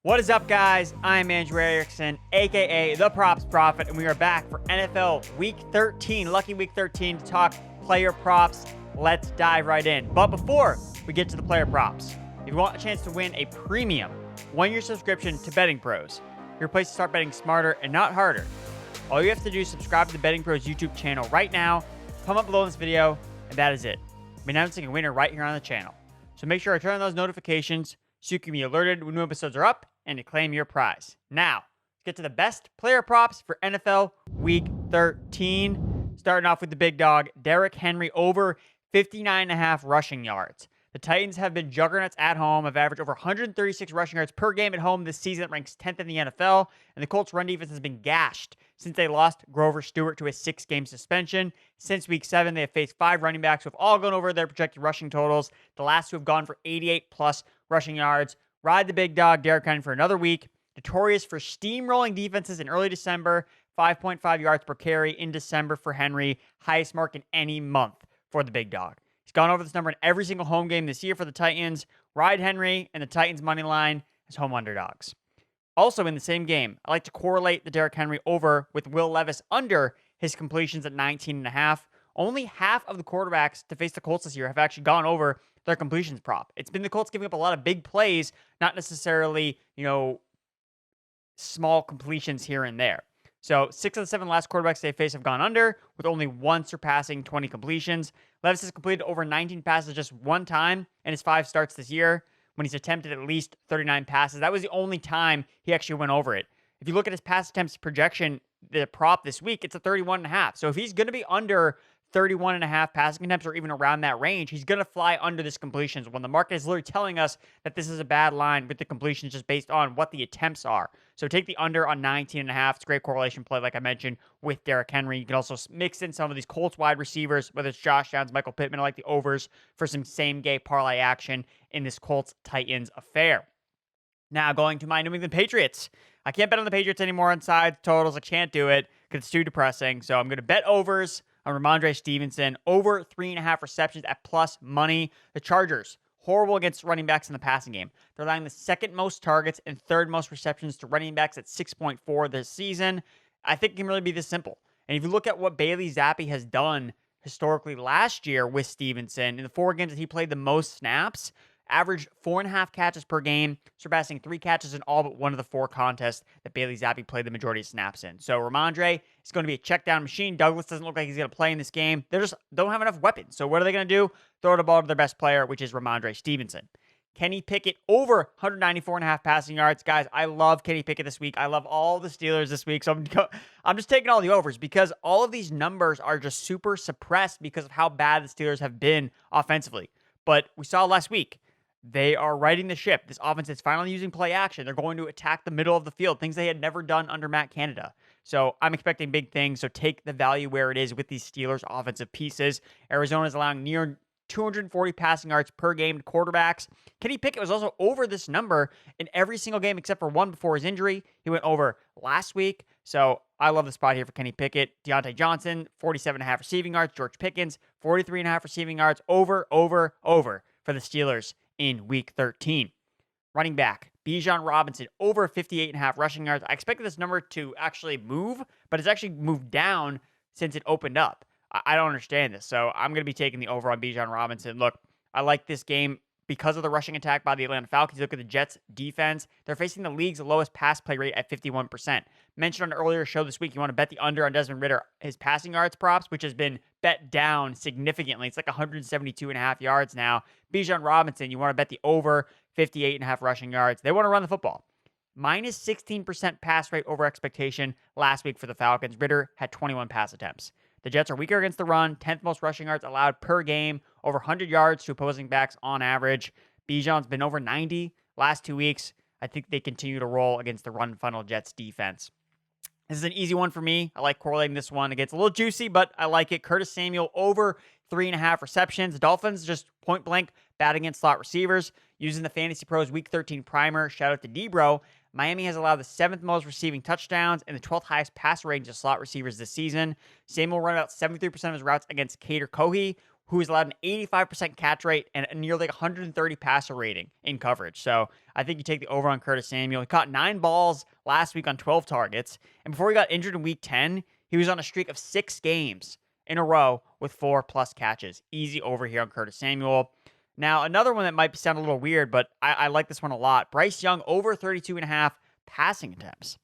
What is up, guys? I'm Andrew Erickson, aka The Props Prophet, and we are back for NFL Week 13, lucky Week 13, to talk player props. Let's dive right in. But before we get to the player props, if you want a chance to win a premium one-year subscription to Betting Pros, your place to start betting smarter and not harder, all you have to do is subscribe to the Betting Pros YouTube channel right now. Come up below this video, and that is it. I'm announcing a winner right here on the channel. So make sure to turn on those notifications so you can be alerted when new episodes are up and to claim your prize. Now, let's get to the best player props for NFL Week 13. Starting off with the big dog, Derrick Henry over 59.5 rushing yards. The Titans have been juggernauts at home, have averaged over 136 rushing yards per game at home this season. It ranks 10th in the NFL, and the Colts' run defense has been gashed since they lost Grover Stewart to a 6-game suspension. Since Week 7, they have faced 5 running backs who have all gone over their projected rushing totals. The last two have gone for 88-plus rushing yards. Ride the big dog, Derrick Henry, for another week. Notorious for steamrolling defenses in early December. 5.5 yards per carry in December for Henry. Highest mark in any month for the big dog. He's gone over this number in every single home game this year for the Titans. Ride Henry and the Titans' money line as home underdogs. Also in the same game, I like to correlate the Derrick Henry over with Will Levis under his completions at 19.5. Only half of the quarterbacks to face the Colts this year have actually gone over their completions prop. It's been the Colts giving up a lot of big plays, not necessarily, small completions here and there. So 6 of the 7 last quarterbacks they face have gone under, with only one surpassing 20 completions. Levis has completed over 19 passes just one time in his 5 starts this year, when he's attempted at least 39 passes. That was the only time he actually went over it. If you look at his pass attempts projection, the prop this week, it's a 31.5. So if he's going to be under 31.5 passing attempts or even around that range, he's going to fly under this completions when the market is literally telling us that this is a bad line with the completions just based on what the attempts are. So take the under on 19.5. It's a great correlation play, like I mentioned, with Derrick Henry. You can also mix in some of these Colts wide receivers, whether it's Josh Downs, Michael Pittman. I like the overs for some same-game parlay action in this Colts-Titans affair. Now going to my New England Patriots. I can't bet on the Patriots anymore on sides, totals. I can't do it because it's too depressing. So I'm going to bet overs on Ramondre Stevenson, over 3.5 receptions at plus money. The Chargers, horrible against running backs in the passing game. They're allowing the second most targets and third most receptions to running backs at 6.4 this season. I think it can really be this simple. And if you look at what Bailey Zappi has done historically last year with Stevenson, in the 4 games that he played the most snaps, averaged 4.5 catches per game, surpassing 3 catches in all but one of the 4 contests that Bailey Zappi played the majority of snaps in. So Ramondre is going to be a check down machine. Douglas doesn't look like he's going to play in this game. They just don't have enough weapons. So what are they going to do? Throw the ball to their best player, which is Ramondre Stevenson. Kenny Pickett over 194.5 passing yards. Guys, I love Kenny Pickett this week. I love all the Steelers this week. So I'm just taking all the overs because all of these numbers are just super suppressed because of how bad the Steelers have been offensively. But we saw last week, they are righting the ship. This offense is finally using play action. They're going to attack the middle of the field, things they had never done under Matt Canada. So I'm expecting big things. So take the value where it is with these Steelers offensive pieces. Arizona is allowing near 240 passing yards per game to quarterbacks. Kenny Pickett was also over this number in every single game except for one before his injury. He went over last week. So I love the spot here for Kenny Pickett. Deontay Johnson, 47.5 receiving yards. George Pickens, 43.5 receiving yards. Over for the Steelers in Week 13. Running back, Bijan Robinson, over 58.5 rushing yards. I expected this number to actually move, but it's actually moved down since it opened up. I don't understand this, so I'm going to be taking the over on Bijan Robinson. Look, I like this game because of the rushing attack by the Atlanta Falcons. Look at the Jets' defense. They're facing the league's lowest pass play rate at 51%. Mentioned on an earlier show this week, you want to bet the under on Desmond Ridder, his passing yards props, which has been bet down significantly. It's like 172.5 yards now. Bijan Robinson, you want to bet the over 58.5 rushing yards. They want to run the football. Minus 16% pass rate over expectation last week for the Falcons. Ridder had 21 pass attempts. The Jets are weaker against the run, 10th most rushing yards allowed per game, over 100 yards to opposing backs on average. Bijan's been over 90 last 2 weeks. I think they continue to roll against the run funnel Jets defense. This is an easy one for me. I like correlating this one. It gets a little juicy, but I like it. Curtis Samuel over 3.5 receptions. The Dolphins just point blank bad against slot receivers. Using the Fantasy Pros Week 13 primer, shout out to Debro. Miami has allowed the 7th most receiving touchdowns and the 12th highest pass range of slot receivers this season. Samuel run about 73% of his routes against Kader Kohei, who has allowed an 85% catch rate and a nearly 130 passer rating in coverage. So I think you take the over on Curtis Samuel. He caught 9 balls last week on 12 targets. And before he got injured in week 10, he was on a streak of 6 games in a row with 4+ catches. Easy over here on Curtis Samuel. Now, another one that might sound a little weird, but I like this one a lot. Bryce Young over 32.5 passing attempts.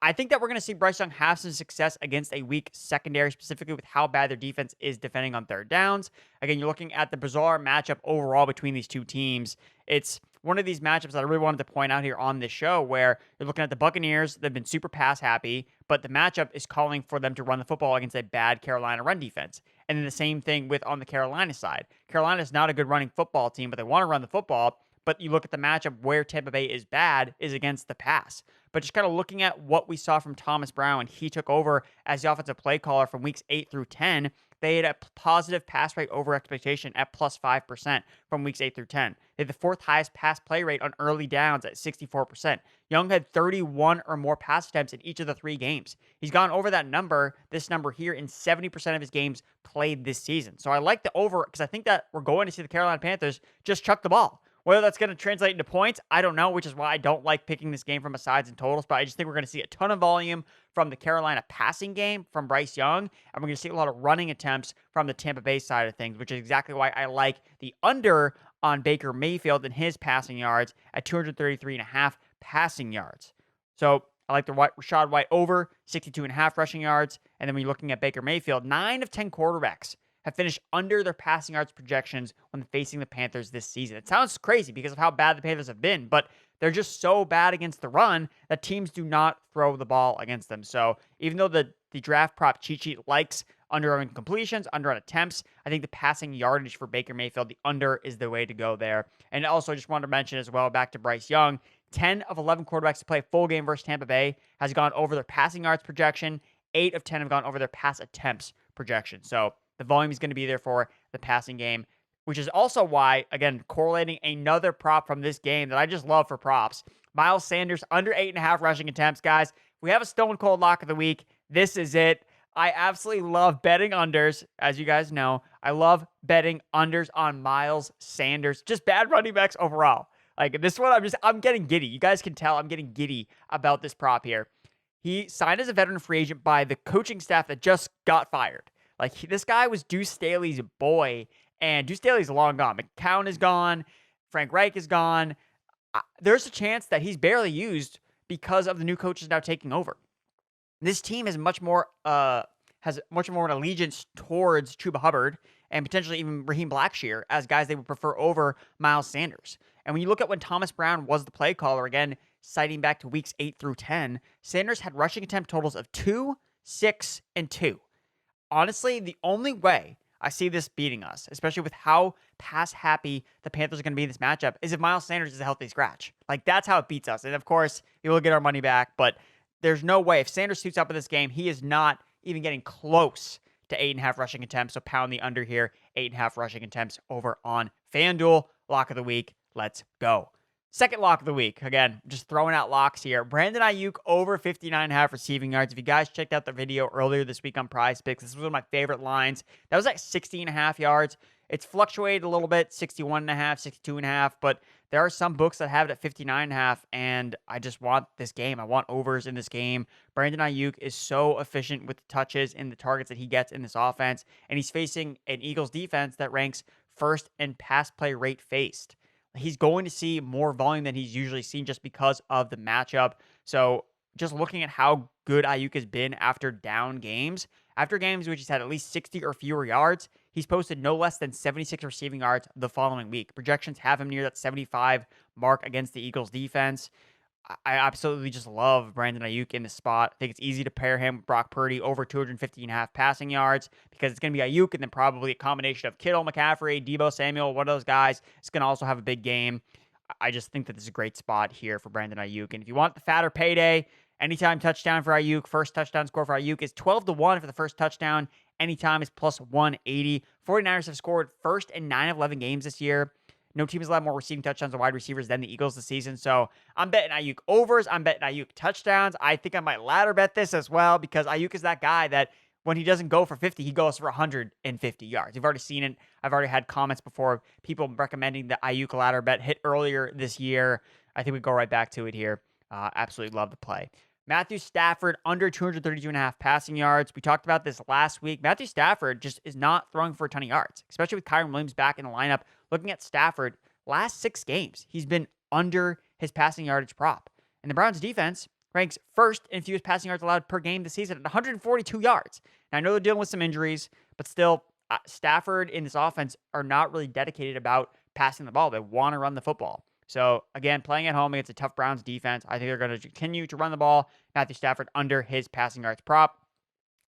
I think that we're going to see Bryce Young have some success against a weak secondary, specifically with how bad their defense is defending on third downs. Again, you're looking at the bizarre matchup overall between these two teams. It's one of these matchups that I really wanted to point out here on this show where you're looking at the Buccaneers. They've been super pass happy, but the matchup is calling for them to run the football against a bad Carolina run defense. And then the same thing with on the Carolina side. Carolina is not a good running football team, but they want to run the football. But you look at the matchup where Tampa Bay is bad is against the pass. But just kind of looking at what we saw from Thomas Brown when he took over as the offensive play caller from weeks 8 through 10, they had a positive pass rate over expectation at plus 5% from weeks 8 through 10. They had the 4th highest pass play rate on early downs at 64%. Young had 31 or more pass attempts in each of the 3 games. He's gone over this number here, in 70% of his games played this season. So I like the over because I think that we're going to see the Carolina Panthers just chuck the ball. Whether that's going to translate into points, I don't know, which is why I don't like picking this game from a sides and totals, but I just think we're going to see a ton of volume from the Carolina passing game from Bryce Young, and we're going to see a lot of running attempts from the Tampa Bay side of things, which is exactly why I like the under on Baker Mayfield and his passing yards at 233.5 passing yards. So I like the Rachaad White over 62.5 rushing yards, and then when you're looking at Baker Mayfield, 9 of 10 quarterbacks have finished under their passing yards projections when facing the Panthers this season. It sounds crazy because of how bad the Panthers have been, but they're just so bad against the run that teams do not throw the ball against them. So even though the draft prop cheat sheet likes under on completions, under on attempts, I think the passing yardage for Baker Mayfield, the under is the way to go there. And also, I just wanted to mention as well, back to Bryce Young, 10 of 11 quarterbacks to play a full game versus Tampa Bay has gone over their passing yards projection. 8 of 10 have gone over their pass attempts projection. So the volume is going to be there for the passing game, which is also why, again, correlating another prop from this game that I just love for props. Miles Sanders under 8.5 rushing attempts, guys. We have a stone cold lock of the week. This is it. I absolutely love betting unders, as you guys know. I love betting unders on Miles Sanders. Just bad running backs overall. Like this one, I'm getting giddy. You guys can tell I'm getting giddy about this prop here. He signed as a veteran free agent by the coaching staff that just got fired. Like, this guy was Deuce Staley's boy, and Deuce Staley's long gone. McCown is gone. Frank Reich is gone. There's a chance that he's barely used because of the new coaches now taking over. This team has much more an allegiance towards Chuba Hubbard and potentially even Raheem Blackshear as guys they would prefer over Miles Sanders. And when you look at when Thomas Brown was the play caller, again, citing back to weeks 8 through 10, Sanders had rushing attempt totals of 2, 6, and 2. Honestly, the only way I see this beating us, especially with how pass happy the Panthers are going to be in this matchup, is if Miles Sanders is a healthy scratch. Like, that's how it beats us. And of course, we will get our money back, but there's no way. If Sanders suits up in this game, he is not even getting close to 8.5 rushing attempts. So pound the under here, 8.5 rushing attempts over on FanDuel. Lock of the week. Let's go. Second lock of the week. Again, just throwing out locks here. Brandon Aiyuk over 59.5 receiving yards. If you guys checked out the video earlier this week on Prize Picks, this was one of my favorite lines. That was like 60.5 yards. It's fluctuated a little bit, 61.5, 62.5, but there are some books that have it at 59.5, and I just want this game. I want overs in this game. Brandon Aiyuk is so efficient with the touches and the targets that he gets in this offense, and he's facing an Eagles defense that ranks first in pass play rate faced. He's going to see more volume than he's usually seen just because of the matchup. So just looking at how good Aiyuk has been after down games, after games which he's had at least 60 or fewer yards, he's posted no less than 76 receiving yards the following week. Projections have him near that 75 mark against the Eagles defense. I absolutely just love Brandon Aiyuk in this spot. I think it's easy to pair him with Brock Purdy over 250.5 passing yards because it's going to be Aiyuk and then probably a combination of Kittle, McCaffrey, Deebo Samuel, one of those guys. It's going to also have a big game. I just think that this is a great spot here for Brandon Aiyuk. And if you want the fatter payday, anytime touchdown for Aiyuk, first touchdown score for Aiyuk is 12-1 for the first touchdown. Anytime is plus 180. 49ers have scored first in 9 of 11 games this year. No team has allowed more receiving touchdowns to wide receivers than the Eagles this season. So I'm betting Aiyuk overs. I'm betting Aiyuk touchdowns. I think I might ladder bet this as well because Aiyuk is that guy that when he doesn't go for 50, he goes for 150 yards. You've already seen it. I've already had comments before, people recommending the Aiyuk ladder bet hit earlier this year. I think we go right back to it here. Absolutely love the play. Matthew Stafford under 232.5 passing yards. We talked about this last week. Matthew Stafford just is not throwing for a ton of yards, especially with Kyren Williams back in the lineup. Looking at Stafford, last 6 games, he's been under his passing yardage prop. And the Browns defense ranks first in fewest passing yards allowed per game this season at 142 yards. And I know they're dealing with some injuries, but still, Stafford in this offense are not really dedicated about passing the ball. They want to run the football. So, again, playing at home against a tough Browns defense, I think they're going to continue to run the ball. Matthew Stafford under his passing yards prop.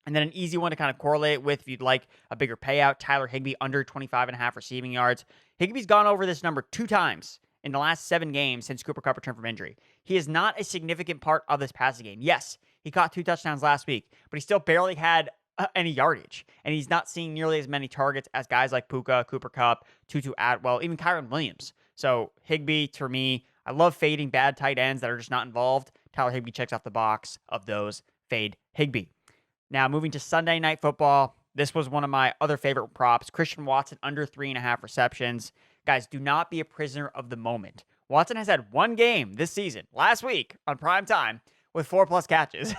And then an easy one to kind of correlate with if you'd like a bigger payout, Tyler Higbee under 25.5 receiving yards. Higbee's gone over this number 2 times in the last 7 games since Cooper Kupp returned from injury. He is not a significant part of this passing game. Yes, he caught 2 touchdowns last week, but he still barely had any yardage. And he's not seeing nearly as many targets as guys like Puka, Cooper Kupp, Tutu Atwell, even Kyren Williams. So Higbee, to me, I love fading bad tight ends that are just not involved. Tyler Higbee checks off the box of those. Fade Higbee. Now, moving to Sunday Night Football. This was one of my other favorite props. Christian Watson under 3.5 receptions. Guys, do not be a prisoner of the moment. Watson has had 1 game this season, last week, on prime time, with 4+ catches.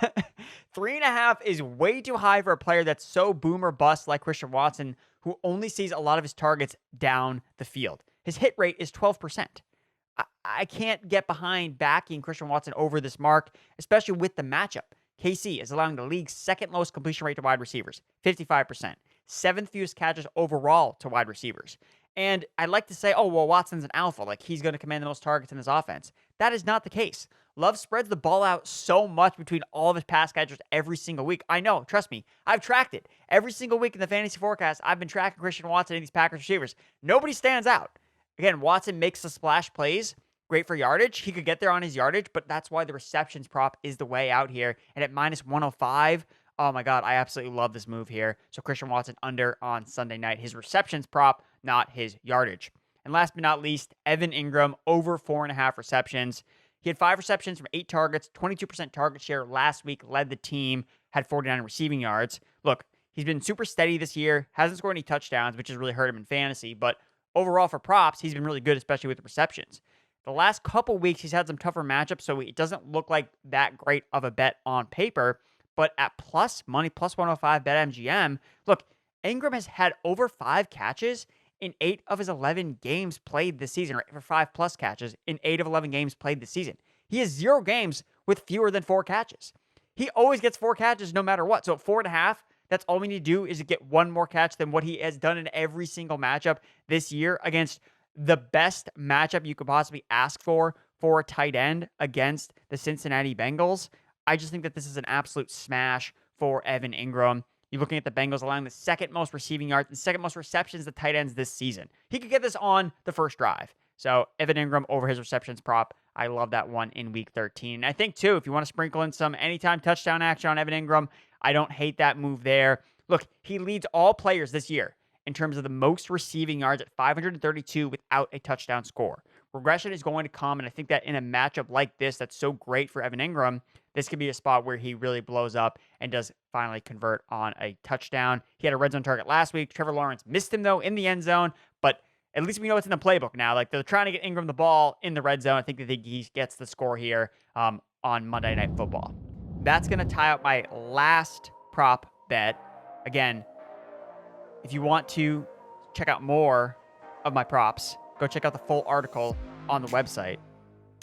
3.5 is way too high for a player that's so boom or bust like Christian Watson, who only sees a lot of his targets down the field. His hit rate is 12%. I can't get behind backing Christian Watson over this mark, especially with the matchup. KC is allowing the league's 2nd lowest completion rate to wide receivers, 55%. 7th fewest catches overall to wide receivers. And I'd like to say, oh, well, Watson's an alpha. Like, he's going to command the most targets in this offense. That is not the case. Love spreads the ball out so much between all of his pass catchers every single week. I know, trust me. I've tracked it. Every single week in the fantasy forecast, I've been tracking Christian Watson and these Packers receivers. Nobody stands out. Again, Watson makes the splash plays. Great for yardage. He could get there on his yardage, but that's why the receptions prop is the way out here. And at minus 105, oh my God, I absolutely love this move here. So Christian Watson under on Sunday night. His receptions prop, not his yardage. And last but not least, Evan Ingram over 4.5 receptions. He had 5 receptions from 8 targets, 22% target share last week, led the team, had 49 receiving yards. Look, he's been super steady this year, hasn't scored any touchdowns, which has really hurt him in fantasy, but overall for props, he's been really good, especially with the receptions. The last couple weeks, he's had some tougher matchups, so it doesn't look like that great of a bet on paper. But at plus money, plus 105 BetMGM, look, Ingram has had over 5 catches in 8 of his 11 games played this season, or for 5+ catches in 8 of 11 games played this season. He has 0 games with fewer than 4 catches. He always gets 4 catches no matter what. So at 4.5, that's all we need to do is to get 1 more catch than what he has done in every single matchup this year against the best matchup you could possibly ask for a tight end against the Cincinnati Bengals. I just think that this is an absolute smash for Evan Ingram. You're looking at the Bengals allowing the 2nd most receiving yards and 2nd most receptions to tight ends this season. He could get this on the first drive. So Evan Ingram over his receptions prop. I love that one in week 13. And I think, too, if you want to sprinkle in some anytime touchdown action on Evan Ingram, I don't hate that move there. Look, he leads all players this year in terms of the most receiving yards at 532 without a touchdown score. Regression is going to come, and I think that in a matchup like this that's so great for Evan Ingram, this could be a spot where he really blows up and does finally convert on a touchdown. He had a red zone target last week. Trevor Lawrence missed him, though, in the end zone, but at least we know it's in the playbook now. Like, they're trying to get Ingram the ball in the red zone. I think that he gets the score here on Monday Night Football. That's going to tie up my last prop bet. Again, if you want to check out more of my props, go check out the full article on the website.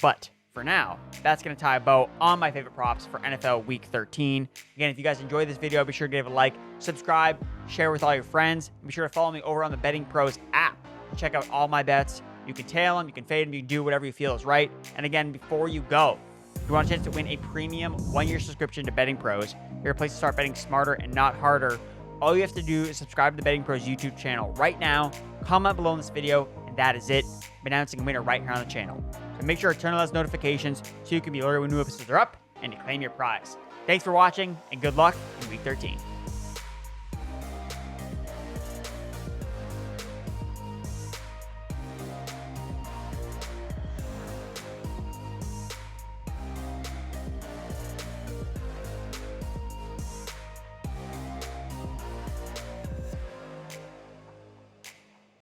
But for now, that's going to tie a bow on my favorite props for NFL Week 13. Again, if you guys enjoyed this video, be sure to give it a like, subscribe, share with all your friends. And be sure to follow me over on the Betting Pros app. Check out all my bets. You can tail them, you can fade them, you can do whatever you feel is right. And again, before you go, if you want a chance to win a premium 1-year subscription to Betting Pros, you're a place to start betting smarter and not harder. All you have to do is subscribe to the Betting Pros YouTube channel right now, comment below in this video, and that is it. I'm announcing a winner right here on the channel. So make sure to turn on those notifications so you can be alerted when new episodes are up and to claim your prize. Thanks for watching, and good luck in Week 13.